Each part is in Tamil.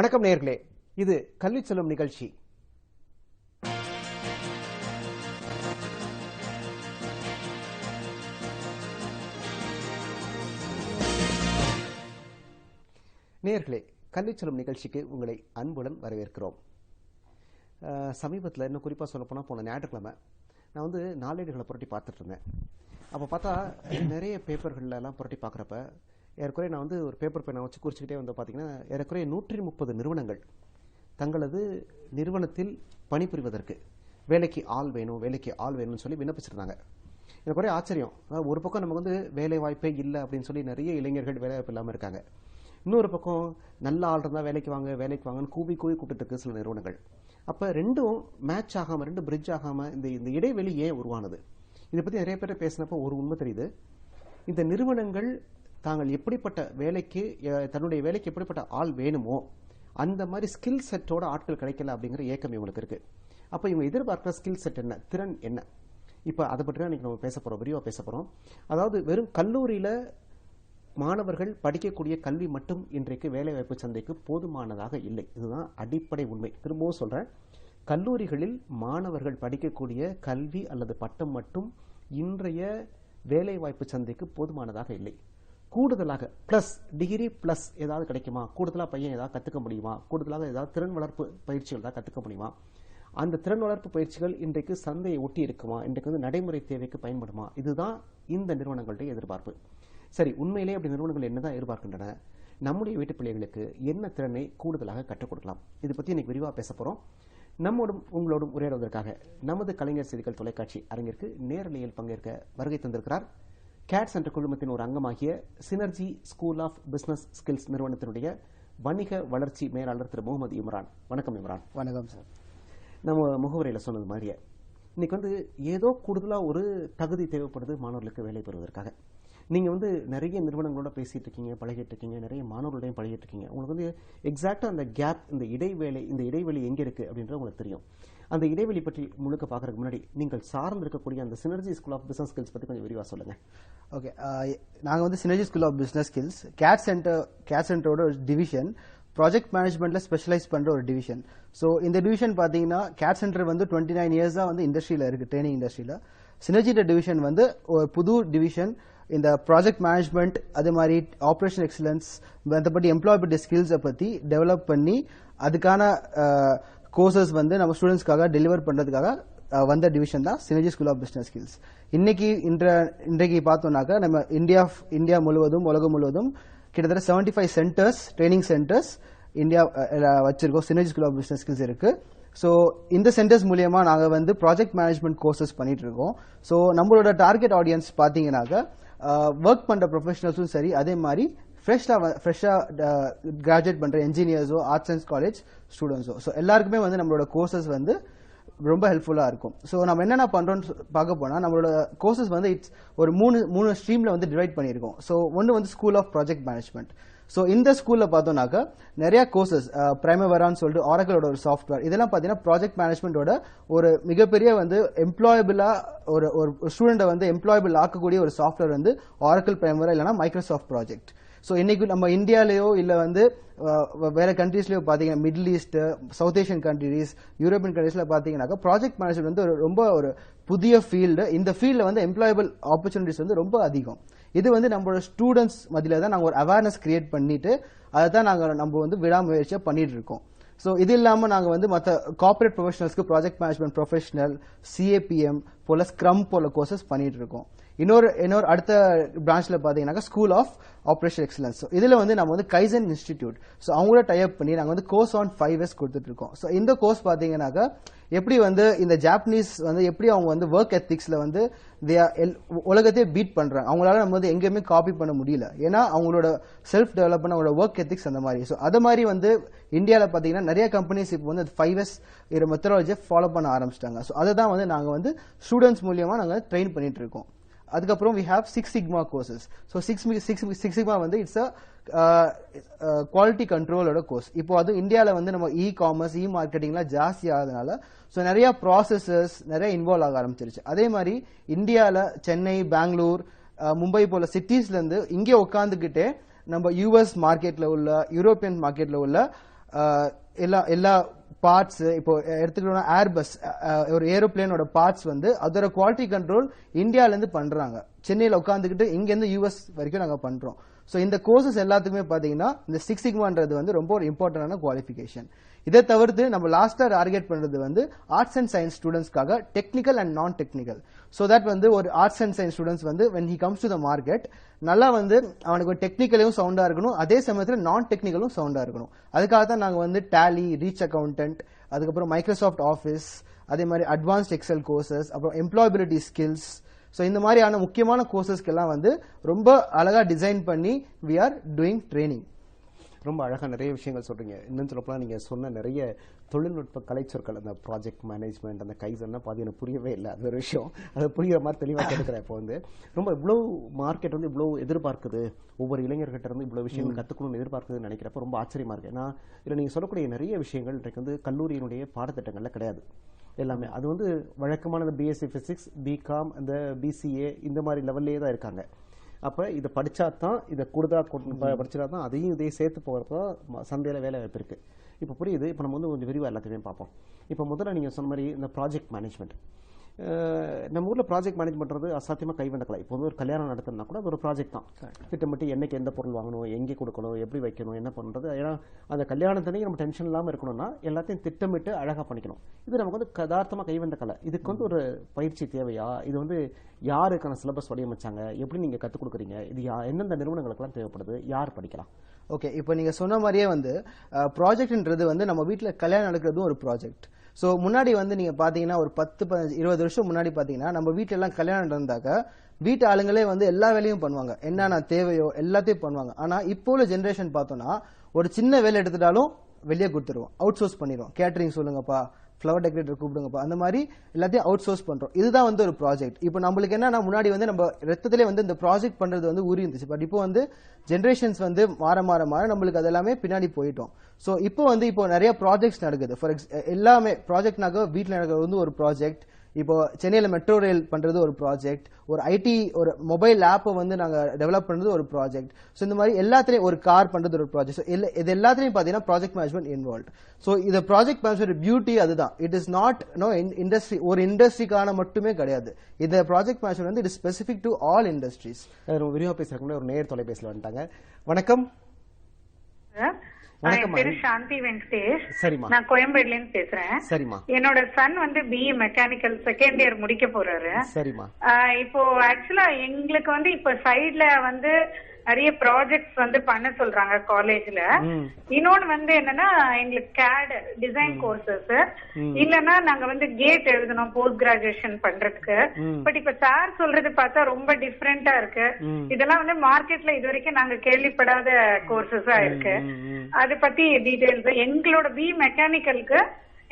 வணக்கம் நேயர்களே, இது கல்வி செல்லும் நிகழ்ச்சி. நேயர்களே, கல்வி செல்லும் நிகழ்ச்சிக்கு உங்களை அன்புடன் வரவேற்கிறோம். சமீபத்தில் இன்னும் குறிப்பாக சொல்லப்போனால் போன ஞாயிற்றுக்கிழமை நான் நாளேடுகளை புரட்டி பார்த்துட்டு இருந்தேன். அப்போ பார்த்தா நிறைய பேப்பர்களெல்லாம் புரட்டி பார்க்குறப்ப ஏறக்குறைய நான் ஒரு பேப்பர் பேனை வச்சு குறிச்சிக்கிட்டே பார்த்தீங்கன்னா ஏறக்குறைய 130 நிறுவனங்கள் தங்களது நிறுவனத்தில் பணிபுரிவதற்கு வேலைக்கு ஆள் வேணும்னு சொல்லி விண்ணப்பிச்சிருந்தாங்க. எனக்கு ஒரே ஆச்சரியம். ஒரு பக்கம் நமக்கு வேலை வாய்ப்பே இல்லை அப்படின்னு சொல்லி நிறைய இளைஞர்கள் வேலை வாய்ப்பு இல்லாமல் இருக்காங்க. இன்னொரு பக்கம் நல்ல ஆள் இருந்தால் வேலைக்கு வாங்கன்னு கூவி கூப்பிட்டு இருக்கு சில நிறுவனங்கள். அப்போ ரெண்டும் மேட்ச் ஆகாமல், ரெண்டும் பிரிட்ஜ் ஆகாமல் இந்த இடைவெளி ஏன் உருவானது? இதை பற்றி நிறைய பேர் பேசினப்போ ஒரு உண்மை தெரியுது. இந்த நிறுவனங்கள் தாங்கள் எப்படிப்பட்ட வேலைக்கு, தன்னுடைய வேலைக்கு எப்படிப்பட்ட ஆள் வேணுமோ அந்த மாதிரி ஸ்கில் செட்டோட ஆட்கள் கிடைக்கல அப்படிங்கிற ஏக்கம் இவங்களுக்கு இருக்கு. அப்போ இவங்க எதிர்பார்க்குற ஸ்கில் செட் என்ன, திறன் என்ன? இப்போ அதை பற்றி தான் இன்னைக்கு நம்ம பேச போகிறோம், விரிவாக பேச போகிறோம். அதாவது வெறும் கல்லூரியில் மாணவர்கள் படிக்கக்கூடிய கல்வி மட்டும் இன்றைக்கு வேலைவாய்ப்பு சந்தைக்கு போதுமானதாக இல்லை. இதுதான் அடிப்படை உண்மை. திரும்பவும் சொல்கிறேன், கல்லூரிகளில் மாணவர்கள் படிக்கக்கூடிய கல்வி அல்லது பட்டம் மட்டும் இன்றைய வேலைவாய்ப்பு சந்தைக்கு போதுமானதாக இல்லை. கூடுதலாக பிளஸ் டிகிரி பிளஸ் ஏதாவது கிடைக்குமா? கூடுதலாக பையன் ஏதாவது கற்றுக்க முடியுமா? கூடுதலாக ஏதாவது திறன் வளர்ப்பு பயிற்சிகள் தான் கற்றுக்க முடியுமா? அந்த திறன் வளர்ப்பு பயிற்சிகள் இன்றைக்கு சந்தையை ஒட்டி இருக்குமா? இன்றைக்கு நடைமுறை தேவைக்கு பயன்படுமா? இதுதான் இந்த நிறுவனங்களுடைய எதிர்பார்ப்பு. சரி, உண்மையிலே அப்படி நிறுவனங்கள் என்னதான் எதிர்பார்க்கின்றன? நம்முடைய வீட்டு பிள்ளைகளுக்கு என்ன திறனை கூடுதலாக கற்றுக் கொடுக்கலாம்? இதை பற்றி இன்னைக்கு விரிவாக பேச போகிறோம். நம்மோடும் உங்களோடும் உரையாடுவதற்காக நமது கலைஞர் செய்திகள் தொலைக்காட்சி அரங்கிற்கு நேரலையில் பங்கேற்க வருகை தந்திருக்கிறார் கேட் சென்டர் குழுமத்தின் ஒரு அங்கமாகிய Synergy school of business skills நிறுவனத்தினுடைய வணிக வளர்ச்சி மேலாளர் திரு முகமது இம்ரான். வணக்கம் இம்ரான். வணக்கம் சார். நம்ம முகவரியில் சொன்னது மாதிரியே இன்னைக்கு ஏதோ கூடுதலாக ஒரு தகுதி தேவைப்படுது மாணவர்களுக்கு வேலை பெறுவதற்காக. நீங்கள் நிறைய நிறுவனங்களோட பேசிகிட்டு இருக்கீங்க, பழகிட்டு இருக்கீங்க, நிறைய மாணவர்களோடையும் பழகிட்டு இருக்கீங்க. உங்களுக்கு எக்ஸாக்டாக அந்த கேப், இந்த இடைவெளி எங்கே இருக்குது அப்படின்றது உங்களுக்கு தெரியும். அந்த இடைவெளி பற்றி முழுக்க பார்க்கறதுக்கு முன்னாடி நீங்கள் சார்ந்திருக்கக்கூடிய அந்த Synergy school of business skills பற்றி கொஞ்சம் விரிவாக சொல்லுங்கள். ஓகே, நாங்கள் Synergy school of business skills CAD சென்டரோட ஒரு டிவிஷன், ப்ராஜெக்ட் மேனேஜ்மெண்ட்ல ஸ்பெஷலைஸ் பண்ற ஒரு டிவிஷன். ஸோ இந்த டிவிஷன் பார்த்தீங்கன்னா கேட் சென்டர் 29 இயர்ஸா இண்டஸ்ட்ரியில் இருக்கு, ட்ரைனிங் இண்டஸ்ட்ரியில். சினர்ஜி டிவிஷன் ஒரு புது டிவிஷன். இந்த ப்ராஜெக்ட் மேனேஜ்மெண்ட், அதே மாதிரி ஆப்ரேஷன் எக்ஸலன்ஸ், மற்றபடி எம்ப்ளாயபிலிட்டி ஸ்கில்ஸை பற்றி டெவலப் பண்ணி அதுக்கான கோர்சஸ் நம்ம ஸ்டூடெண்ட்ஸ்க்காக டெலிவர் பண்றதுக்காக வந்த டிவிஷன் தான் synergy school of business skills. இன்றைக்கு பார்த்தோம்னாக்கா நம்ம இந்தியா முழுவதும், உலகம் முழுவதும் கிட்டத்தட்ட 75 சென்டர்ஸ், ட்ரைனிங் சென்டர்ஸ் இந்தியா வச்சிருக்கோம். Synergy school of business skills இருக்கு. ஸோ இந்த சென்டர்ஸ் மூலியமா நாங்கள் ப்ராஜெக்ட் மேனேஜ்மெண்ட் கோர்சஸ் பண்ணிட்டு இருக்கோம். ஸோ நம்மளோட டார்கெட் ஆடியன்ஸ் பார்த்தீங்கன்னாக்கா ஒர்க் பண்ற ப்ரொஃபஷனல்ஸும் சரி, அதே மாதிரி ஃப்ரெஷ்ஷா கிராஜுவேட் பண்ற என்ஜினியர்ஸோ, ஆர்ட்ஸ் அண்ட் காலேஜ் ஸ்டூடெண்ட்ஸோ, ஸோ எல்லாருக்குமே நம்மளோட கோர்சஸ் ரொம்ப ஹெல்ப்ஃபுல்லா இருக்கும். ஸோ நம்ம என்னென்ன பண்றோம்னு பார்க்க போனா நம்மளோட கோர்சஸ் இட்ஸ் ஒரு மூணு ஸ்ட்ரீம்ல டிவைட் பண்ணியிருக்கோம். ஸோ ஒன்று school of project management. So இந்த ஸ்கூல்ல பார்த்தோம்னாக்கா நிறைய கோர்சஸ், பிரைமவரான்னு சொல்லிட்டு ஆரக்கிளோட ஒரு சாஃப்ட்வேர், இதெல்லாம் பார்த்தீங்கன்னா ப்ராஜெக்ட் மேனேஜ்மெண்டோட ஒரு மிகப்பெரிய எம்ப்ளாயபிளா ஒரு ஸ்டூடெண்ட்டை எம்ப்ளாயபிள் ஆக்கக்கூடிய ஒரு சாஃப்ட்வேர் ஆரக்கிள் பிரைமவரா இல்லைன்னா மைக்ரோசாஃப்ட் ப்ராஜெக்ட். ஸோ இன்னைக்கு நம்ம இந்தியாலேயோ இல்லை வேற கண்ட்ரீஸ்லயோ பார்த்தீங்கன்னா middle east, south Asian countries, European கண்ட்ரீஸ்ல பார்த்தீங்கன்னாக்கா ப்ராஜெக்ட் மேனேஜ்மெண்ட் ரொம்ப ஒரு புதிய ஃபீல்டு. இந்த ஃபீல்டில் எம்ப்ளாயபிள் ஆப்பர்ச்சுனிட்டிஸ் ரொம்ப அதிகம். இது நம்மளோட ஸ்டூடெண்ட்ஸ் மத்தியில தான் நாங்கள் ஒரு அவேர்னஸ் கிரியேட் பண்ணிட்டு அதை தான் நம்ம விடாமுயற்சியா பண்ணிட்டு இருக்கோம். ஸோ இது இல்லாமல் நாங்கள் மற்ற கார்பரேட் ப்ரொஃபஷனல்ஸ்க்கு ப்ராஜெக்ட் மேனேஜ்மெண்ட் ப்ரொஃபஷனல், CAPM போல, ஸ்க்ரம் போல கோர்சஸ் பண்ணிட்டு இருக்கோம். இன்னொரு அடுத்த பிரான்ச்ல பாத்தீங்கன்னா ஸ்கூல் ஆஃப் ஆப்ரேஷன் எக்ஸலன்ஸ். இதுல நம்ம கைசன் இன்ஸ்டிடியூட், ஸோ அவங்களோட டைப் பண்ணி நாங்கள் கோர்ஸ் ஆன் 5 இயர்ஸ் கொடுத்துட்டு இருக்கோம். ஸோ இந்த கோர்ஸ் பாத்தீங்கன்னாக்கா எப்படி இந்த ஜாப்பனீஸ் எப்படி அவங்க ஒர்க் எத்திக்ஸ்ல உலகத்தையே பீட் பண்றாங்க. அவங்களால நம்ம எங்கேயுமே காப்பி பண்ண முடியல, ஏன்னா அவங்களோட செல்ஃப் டெவலப்மெண்ட், அவங்களோட ஒர்க் எத்திக்ஸ் அந்த மாதிரி. ஸோ அது மாதிரி இந்தியாவில் பாத்தீங்கன்னா நிறைய கம்பெனிஸ் இப்போ 5 இயர்ஸ் மெத்தடாலஜியை ஃபாலோ பண்ண ஆரம்பிச்சிட்டாங்க. ஸோ அதை தான் நாங்கள் ஸ்டூடெண்ட்ஸ் மூலியமா நாங்கள் ட்ரெயின் பண்ணிட்டு இருக்கோம். அதுக்கப்புறம் we have 6 Sigma courses. So 6 Sigma it's a quality கண்ட்ரோலோட கோர்ஸ். இப்போ அது இந்தியாவில் நம்ம இ-காமர்ஸ், மார்க்கெட்டிங்லாம் ஜாஸ்தி ஆகுதுனால ஸோ நிறைய ப்ராசஸஸ் நிறைய இன்வால்வ் ஆக ஆரம்பிச்சிருச்சு. அதே மாதிரி இந்தியாவில் சென்னை, பெங்களூர், மும்பை போல சிட்டிஸ்ல இருந்து இங்கே உட்காந்துக்கிட்டே நம்ம US மார்க்கெட்ல உள்ள, யூரோப்பியன் மார்க்கெட்ல உள்ள எல்லா பார்ட்ஸ் இப்போ எடுத்துக்கிட்டோம்னா ஏர்பஸ் ஒரு ஏரோப்ளேனோட பார்ட்ஸ் வந்து அதோட குவாலிட்டி கண்ட்ரோல் இந்தியால இருந்து பண்றாங்க. சென்னையில உட்காந்துக்கிட்டு இங்க இருந்து யூஎஸ் வரைக்கும் நாங்க பண்றோம். சோ இந்த கோர்சஸ் எல்லாத்துக்குமே பாத்தீங்கன்னா இந்த 6 சிக்மான்றது வந்து ரொம்ப ஒரு இம்பார்ட்டன்டான குவாலிஃபிகேஷன். இதை தவிர்த்து நம்ம லாஸ்டா டார்கெட் பண்றது வந்து ஆர்ட்ஸ் அண்ட் சயின்ஸ் ஸ்டூடெண்ட்ஸ்க்காக technical and non technical. So that வந்து ஒரு ஆர்ட்ஸ் அண்ட் சயின்ஸ் ஸ்டூடெண்ட்ஸ் வந்து when he comes to the market நல்லா வந்து அவனுக்கு ஒரு டெக்னிக்கலும் சவுண்டா இருக்கணும், அதே சமயத்தில் நான் டெக்னிக்கலும் சவுண்டா இருக்கணும். அதுக்காக தான் நாங்க வந்து டேலி, ரீச் அக்கௌண்டன்ட், அதுக்கப்புறம் மைக்ரோசாஃப்ட் ஆஃபீஸ், அதே மாதிரி அட்வான்ஸ்ட் எக்ஸல் கோர்சஸ், அப்புறம் எம்ப்ளாயபிலிட்டி ஸ்கில்ஸ். ஸோ இந்த மாதிரியான முக்கியமான கோர்சஸ்க்கெல்லாம் வந்து ரொம்ப அழகா டிசைன் பண்ணி we are doing training. ரொம்ப அழகாக நிறைய விஷயங்கள் சொல்றீங்க. இன்னும் சொல்லப்போனால் நீங்கள் சொன்ன நிறைய தொழில்நுட்ப கலைச்சொற்கள், அந்த ப்ராஜெக்ட் மேனேஜ்மெண்ட், அந்த கைசன்னா பாதி எனக்கு புரியவே இல்லை. அது ஒரு விஷயம், அது புரிகிற மாதிரி தெளிவாக கேட்குறேன். இப்போ வந்து ரொம்ப இவ்வளோ மார்க்கெட் வந்து இவ்வளோ எதிர்பார்க்குது, ஒவ்வொரு இளைஞர்கிட்ட இருந்து இவ்வளோ விஷயங்கள் கற்றுக்கணும்னு எதிர்பார்க்குதுன்னு நினைக்கிறப்ப ரொம்ப ஆச்சரியமாக இருக்கு. ஏன்னா இதில் நீங்கள் சொல்லக்கூடிய நிறைய விஷயங்கள் இன்றைக்கு வந்து கல்லூரியினுடைய பாடத்திட்டங்களில் கிடையாது எல்லாமே. அது வந்து வழக்கமான பிஎஸ்சி ஃபிசிக்ஸ், பிகாம், அந்த பிசிஏ இந்த மாதிரி லெவல்லே தான் இருக்காங்க. அப்போ இதை படித்தா தான், இதை கூடுதலாக படிச்சா தான் அதையும் இதையும் சேர்த்து போகிறப்போ சந்தையில் வேலை வாய்ப்பு இருக்குது. இப்போ புரியுது. இப்போ நம்ம வந்து கொஞ்சம் விரிவாக எல்லாத்தையுமே பார்ப்போம். இப்போ முதல்ல நீங்கள் சொன்ன மாதிரி இந்த ப்ராஜெக்ட் மேனேஜ்மெண்ட், நம்ம ஊரில் ப்ராஜெக்ட் மேனேஜ் பண்ணுறது அசாத்தியமாக கைவந்த கலை. இப்போ வந்து ஒரு கல்யாணம் நடத்தணும்னா கூட அது ஒரு ப்ராஜெக்ட் தான். திட்டமிட்டு என்னைக்கு எந்த பொருள் வாங்கணும், எங்கே கொடுக்கணும், எப்படி வைக்கணும், என்ன பண்ணுறது. ஏன்னா அந்த கல்யாணத்தன்னைக்கு நம்ம டென்ஷன் இல்லாமல் இருக்கணும்னா எல்லாத்தையும் திட்டமிட்டு அழகாக பண்ணிக்கணும். இது நமக்கு வந்து யதார்த்தமாக கைவந்த கலை. இதுக்கு வந்து ஒரு பயிற்சி தேவையா? இது வந்து யாருக்கான சிலபஸ் வடிவமைச்சாங்க, எப்படி நீங்கள் கற்றுக் கொடுக்குறீங்க, இது எந்தெந்த நிறுவனங்களுக்கெல்லாம் தேவைப்படுது, யார் படிக்கலாம்? ஓகே, இப்போ நீங்க சொன்ன மாதிரியே வந்து ப்ராஜெக்ட்ன்றது வந்து நம்ம வீட்டில் கல்யாணம் நடக்கிறதும் ஒரு ப்ராஜெக்ட். ஸோ முன்னாடி வந்து நீங்க பாத்தீங்கன்னா ஒரு 10, 15, 20 வருஷம் முன்னாடி பாத்தீங்கன்னா நம்ம வீட்டுல எல்லாம் கல்யாணம் நடந்தாக்க வீட்டு ஆளுங்களே வந்து எல்லா வேலையும் பண்ணுவாங்க, என்னென்ன தேவையோ எல்லாத்தையும் பண்ணுவாங்க. ஆனா இப்போ உள்ள ஜென்ரேஷன் பார்த்தோம்னா ஒரு சின்ன வேலை எடுத்துட்டாலும் வெளியே கொடுத்துருவோம், அவுட் சோர்ஸ் பண்ணிடுவோம். கேட்டரிங் சொல்லுங்கப்பா, ஃப்ளவர் டெக்கரேட்டர் கூப்பிடுங்கப்பா, அந்த மாதிரி எல்லாத்தையும் அவுட் சோர்ஸ் பண்றோம். இதுதான் வந்து ஒரு ப்ராஜெக்ட். இப்போ நம்மளுக்கு என்னன்னா முன்னாடி வந்து நம்ம ரத்தத்திலே வந்து இந்த ப்ராஜெக்ட் பண்றது வந்து ஊறி இருந்துச்சு. பட் இப்போ வந்து ஜென்ரேஷன்ஸ் வந்து மாற மாற மாற நம்மளுக்கு அது எல்லாமே பின்னாடி போயிட்டோம். ஸோ இப்போ வந்து இப்போ நிறைய ப்ராஜெக்ட்ஸ் நடக்குது. எல்லாமே ப்ராஜெக்ட்னாக்க வீட்டில் நடக்கிறது வந்து ஒரு ப்ராஜெக்ட். இப்போ சென்னையில் மெட்ரோ ரயில் பண்றது ஒரு ப்ராஜெக்ட், ஒரு ஐடி ஒரு மொபைல் ஆப்பை வந்து நாங்க டெவலப் பண்றது ஒரு ப்ராஜெக்ட். ஸோ இந்த மாதிரி எல்லாத்திலையும் ஒரு கார் பண்றது ஒரு ப்ராஜெக்ட். இது எல்லாத்திலையும் பாத்தீங்கன்னா ப்ராஜெக்ட் மேனேஜ்மெண்ட் இன்வால்வ். ஸோ இந்த ப்ராஜெக்ட் மேனேஜ்மெண்ட் பியூட்டி அதுதான். இட் இஸ் நாட் இண்டஸ்ட்ரி, ஒரு இண்டஸ்ட்ரிக்கான மட்டுமே கிடையாது. இந்த ப்ராஜெக்ட் மேனேஜ்மெண்ட் வந்து it is specific to all industries. விரிவாக பேசுறதுக்கு ஒரு நேர் தொலைபேசியில் வந்துட்டாங்க. வணக்கம். என் பேரு சாந்தி வெங்கடேஷ். சரிமா, நான் கோயம்பேடுல இருந்து பேசுறேன். சரிமா. என்னோட சன் வந்து பிஇ மெக்கானிக்கல் செகண்ட் இயர் முடிக்க போறாரு. சரிமா. இப்போ ஆக்சுவலா எங்களுக்கு வந்து இப்ப சைட்ல வந்து நிறைய ப்ராஜெக்ட்ஸ் வந்து பண்ண சொல்றாங்க காலேஜ்ல. இன்னொன்னு வந்து என்னன்னா எங்களுக்கு கேட் டிசைன் கோர்சஸ், இல்லன்னா நாங்க வந்து கேட் எழுதணும் போஸ்ட் கிராஜுவேஷன் பண்றதுக்கு. பட் இப்ப சார் சொல்றது பார்த்தா ரொம்ப டிஃபரெண்டா இருக்கு. இதெல்லாம் வந்து மார்க்கெட்ல இது வரைக்கும் நாங்க கேள்விப்படாத கோர்சஸா இருக்கு. அதை பத்தி டீடைல்ஸ், எங்களோட பி மெக்கானிக்கலுக்கு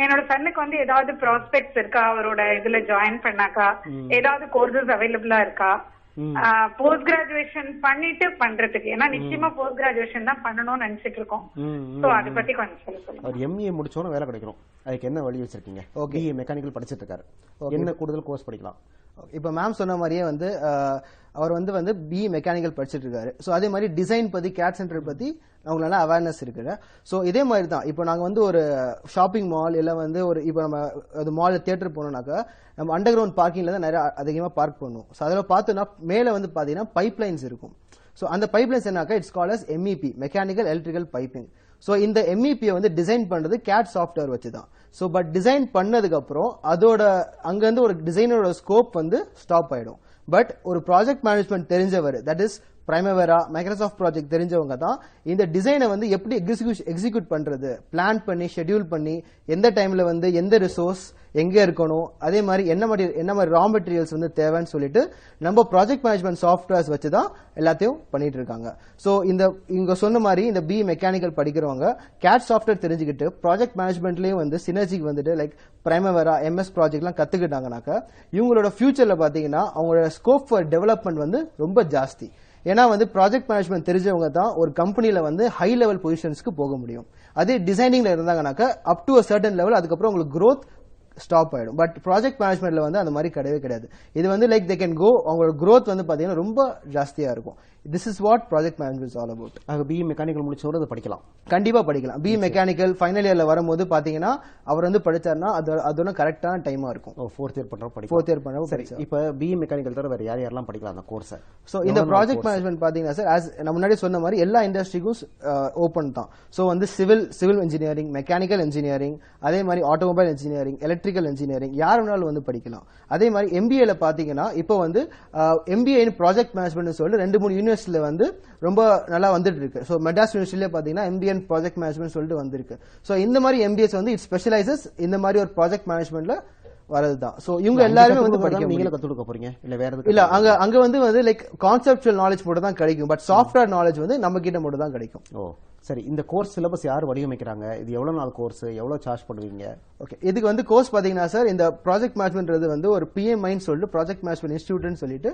என்னோட சன்னுக்கு வந்து ஏதாவது ப்ராஸ்பெக்ட்ஸ் இருக்கா, அவரோட இதுல ஜாயின் பண்ணாக்கா ஏதாவது கோர்சஸ் அவைலபிளா இருக்கா, போஸ்ட் கிராஜுவேஷன் பண்ணிட்டு பண்றதுக்கு? ஏன்னா நிச்சயமா போஸ்ட் கிராஜுவேஷன் தான் பண்ணணும்னு நினைச்சிட்டு இருக்கோம். சோ அத பத்தி கொஞ்சம் சொல்லுங்க. அவர் எம்ஏ முடிச்சோன்னு வேலை கிடைக்கணும், அதுக்கு என்ன வழி வச்சிருக்கீங்க? ஓகே, மெக்கானிக்கல் படிச்சிட்டு இருக்காரு, என்ன கூடுதல் கோர்ஸ் படிக்கலாம்? இப்ப மேம் சொன்ன மாதிரியே வந்து அவர் வந்து பிஇ மெக்கானிக்கல் படிச்சிட்டு இருக்காரு. ஸோ அதே மாதிரி டிசைன் பத்தி, கேட் சென்டர் பத்தி அவங்களுக்கு நல்லா அவேர்னஸ் இருக்குது. ஸோ இதே மாதிரி தான் இப்போ நாங்கள் வந்து ஒரு ஷாப்பிங் மால் இல்லை வந்து ஒரு இப்போ நம்ம அது மால் தியேட்டர் போனோம்னாக்கா நம்ம அண்டர் கிரவுண்ட் பார்க்கிங்ல தான் நிறைய அதிகமாக பார்க் பண்ணுவோம். ஸோ அதில் பார்த்தோன்னா மேலே வந்து பார்த்தீங்கன்னா பைப் லைன்ஸ் இருக்கும். ஸோ அந்த பைப் லைன்ஸ் என்னாக்கா it's called as MEP, mechanical electrical piping. So இந்த MEP வந்து டிசைன் பண்றது கேட் சாஃப்ட்வேர் வச்சு தான். ஸோ பட் டிசைன் பண்ணதுக்கு அப்புறம் அதோட அங்கிருந்து ஒரு டிசைனரோட ஸ்கோப் வந்து ஸ்டாப் ஆயிடும். பட் ஒரு ப்ராஜெக்ட் மேனேஜ்மெண்ட் தெரிஞ்சவர், தட் இஸ் பிரைமவேரா, மைக்ரோசாஃப்ட் ப்ராஜெக்ட் தெரிஞ்சவங்க தான் இந்த டிசைனை வந்து எப்படி எக்ஸிக்யூட் பண்றது, பிளான் பண்ணி ஷெட்யூல் பண்ணி எந்த டைம்ல வந்து எந்த ரிசோர்ஸ் எங்க இருக்கணும், அதே மாதிரி என்ன மாதிரி ரா மெட்டீரியல்ஸ் வந்து தேவைன்னு சொல்லிட்டு நம்ம ப்ராஜெக்ட் மேனேஜ்மெண்ட் சாஃப்ட்வேர்ஸ் வச்சு தான் எல்லாத்தையும் பண்ணிட்டு இருக்காங்க. ஸோ இங்க சொன்ன மாதிரி இந்த பி மெக்கானிக்கல் படிக்கிறவங்க கேட் சாஃப்ட்வேர் தெரிஞ்சுக்கிட்டு ப்ராஜெக்ட் மேனேஜ்மெண்ட்லயும் வந்து சினர்ஜிக்கு வந்துட்டு லைக் பிரைமவேரா, MS ப்ராஜெக்ட்லாம் கத்துக்கிட்டாங்கனாக்கா இவங்களோட ஃபியூச்சர்ல பாத்தீங்கன்னா அவங்களோட ஸ்கோப் ஃபார் டெவலப்மெண்ட் வந்து ரொம்ப ஜாஸ்தி. ஏன்னா வந்து ப்ராஜெக்ட் மேனேஜ்மெண்ட் தெரிஞ்சவங்க தான் ஒரு கம்பெனில வந்து ஹை லெவல் பொசிஷன்ஸ்க்கு போக முடியும். அதே டிசைனிங்ல இருந்தாங்கனாக்கா up to a certain level, அதுக்கப்புறம் உங்களுக்கு growth ஸ்டாப் ஆயிடும். பட் ப்ராஜெக்ட் மேனேஜ்மெண்ட்ல வந்து அந்த மாதிரி கிடையவே கிடையாது. இது வந்து லைக் தே கேன் கோ, அவங்களோட growth வந்து பாத்தீங்கன்னா ரொம்ப ஜாஸ்தியா இருக்கும். This is what project management is all about. BE mechanical முடிச்சவரை அதை படிக்கலாம், கண்டிப்பா படிக்கலாம். பி மெக்கானிக்கல் ஃபைனல் இயர்ல வரும்போது பாத்தீங்கன்னா அவர் வந்து படிச்சாருன்னா அதோட கரெக்டான டைமா இருக்கும். ஃபோர்த் இயர் பண்றோம் படிக்கலாம். ஃபோர்த் இயர் பண்ண சரி, இப்ப பிஇ மெக்கானிக்கல் தவிர வேற யாரெல்லாம் படிக்கலாம் அந்த கோர்ஸை? சோ இந்த ப்ராஜெக்ட் மேனேஜ்மெண்ட் பாத்தீங்கன்னா சார், as நான் முன்னாடி சொன்ன மாதிரி எல்லா இண்டஸ்ட்ரிக்கும் ஓபன் தான். சோ வந்து சிவில் இன்ஜினியரிங், மெக்கானிக்கல் இன்ஜினியரிங், அதே மாதிரி ஆட்டோமொபைல் இன்ஜினியரிங், எலக்ட்ரிக்கல் இன்ஜினியரிங் யார் வேணாலும் வந்து படிக்கலாம். அதே மாதிரி எம்பிஏல பாத்தீங்கன்னா இப்போ வந்து எம்பிஏ இன் ப்ராஜெக்ட் மேனேஜ்மெண்ட் சொல்லிட்டு 2-3 யூனிவர்சிட்டியில வந்து ரொம்ப நல்லா வந்துட்டு இருக்கு. சோ மெட்ராஸ் யூனிவர்சிட்டியில பாத்தீங்கன்னா எம்பிஏ இன் ப்ராஜெக்ட் மேனேஜ்மெண்ட் சொல்லிட்டு வந்திருக்கு. சோ இந்த மாதிரி எம்பிஎஸ் வந்து இட் ஸ்பெஷலைசஸ் இந்த மாதிரி ஒரு ப்ராஜெக்ட் மேனேஜ்மெண்ட்ல வரதுதான். சோ இவங்க எல்லாருமே வந்து படிக்க, நீங்களே கத்து கொடுக்க போறீங்க இல்ல வேற எதுவும்? இல்ல, அங்க வந்து லைக் கான்செப்சுவல் நாலேஜ் மட்டும் தான் கிடைக்கும். பட் சாஃப்ட்வேர் நாலேஜ் வந்து நம்ம கிட்ட மட்டும் தான் கிடைக்கும். ஓ சரி, இந்த கோர்ஸ் சிலபஸ் யார் வடிவமைக்கிறாங்க? இது எவ்வளவு நாள் கோர்ஸ், எவ்வளவு சார்ஜ் பண்ணுவீங்க? ஓகே, இதுக்கு வந்து கோர்ஸ் பாத்தீங்கன்னா சார், இந்த ப்ராஜெக்ட் மேனேஜ்மெண்ட் வந்து ஒரு பிஎம்ஐன்னு சொல்லிட்டு ப்ராஜெக்ட் மேனேஜ்மெண்ட் இன்ஸ்டிடியூட்னு சொல்லிட்டு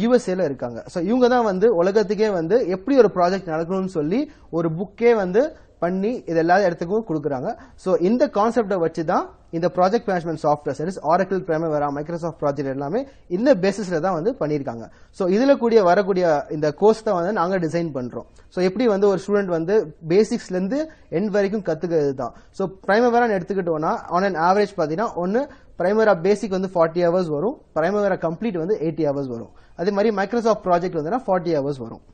யூஎஸ்ஏல இருக்காங்க. சோ இவங்க தான் வந்து உலகத்துக்கே வந்து எப்படி ஒரு ப்ராஜெக்ட் நடக்கணும்னு சொல்லி ஒரு புக்கே வந்து பண்ணி இது எல்லா இடத்துக்கும் கொடுக்குறாங்க. சோ இந்த கான்செப்டை வச்சு தான் இந்த project management software Oracle, Primavera, Microsoft project எல்லாமே இந்த பேசிஸ்ல தான் வந்து பண்ணிருக்காங்க. சோ இதுல வரக்கூடிய இந்த கோர்ஸ் தான் வந்து நாங்க டிசைன் பண்றோம். சோ எப்படி வந்து ஒரு ஸ்டூடெண்ட் வந்து பேசிக்ஸ்ல இருந்து எண்ட் வரைக்கும் கத்துக்கிறது தான். சோ பிரைமவேரா எடுத்துக்கிட்டோம்னா ஆன் அன் ஆவரேஜ் பாத்தீங்கன்னா ஒன்னு பிரைமவேரா பேசிக் வந்து 40 ஹவர்ஸ் வரும், பிரைமவேரா கம்ப்ளீட் வந்து 80 ஹவர்ஸ் வரும். அதே மாதிரி மைக்ரோசாஃப்ட் ப்ராஜெக்ட் வந்து 40 ஹவர்ஸ் வரும்.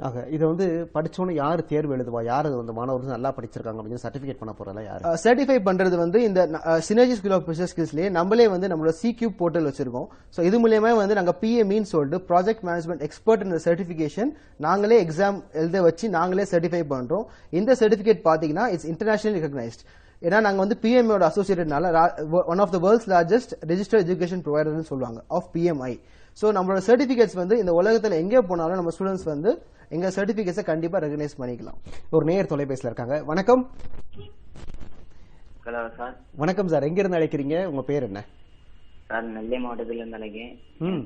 ஆக இதை வந்து படிச்சோன்னு யாரு தேர்வு எழுதுவா? யாரு வந்து மாணவர்கள் நல்லா படிச்சிருக்காங்க அப்படின்னு சர்டிபிகேட் பண்ண போறல யாரு? சர்டிஃபை பண்றது வந்து இந்த சினர்ஜி ஸ்கூல் ஆஃப் பிசினஸ் ஸ்கில்ஸ்லயே நம்மளே வந்து நம்மளோட CQ போர்ட்டல் வச்சிருக்கோம். சோ இது மூலமா வந்து நாங்க PMEன்னு சொல்லிட்டு ப்ராஜெக்ட் மேனேஜ்மெண்ட் எக்ஸ்பர்ட் இந்த சர்டிபிகேஷன் நாங்களே எக்ஸாம் எழுத வச்சு நாங்களே சர்டிஃபை பண்றோம். இந்த சர்டிபிகேட் பாத்தீங்கன்னா இட்ஸ் இன்டர்நேஷனல் ரெகக்னைஸ்ட். ஏன்னா நாங்க வந்து PMEயோட அசோசியேட்டட்னால one of the world's largest registered education ப்ரொவைடர்னு சொல்லுவாங்க ஆஃப் PMI. சோ நம்மளோட சர்டிபிகேட்ஸ் வந்து இந்த உலகத்துல எங்கே போனாலும் நம்ம ஸ்டூடெண்ட்ஸ் வந்து எங்க சர்டிபிகேட்ஸை கண்டிப்பா ரெகனைஸ் பண்ணிக்கலாம். ஒரு நேயர் தொலைபேசியில் இருக்காங்க. வணக்கம். Hello sir. வணக்கம் சார், எங்க இருந்து அழைக்கிறீங்க? உங்க பேர் என்ன? சார் நெல்லை மாவட்டத்துல இருந்து அழைக்கிறேன்.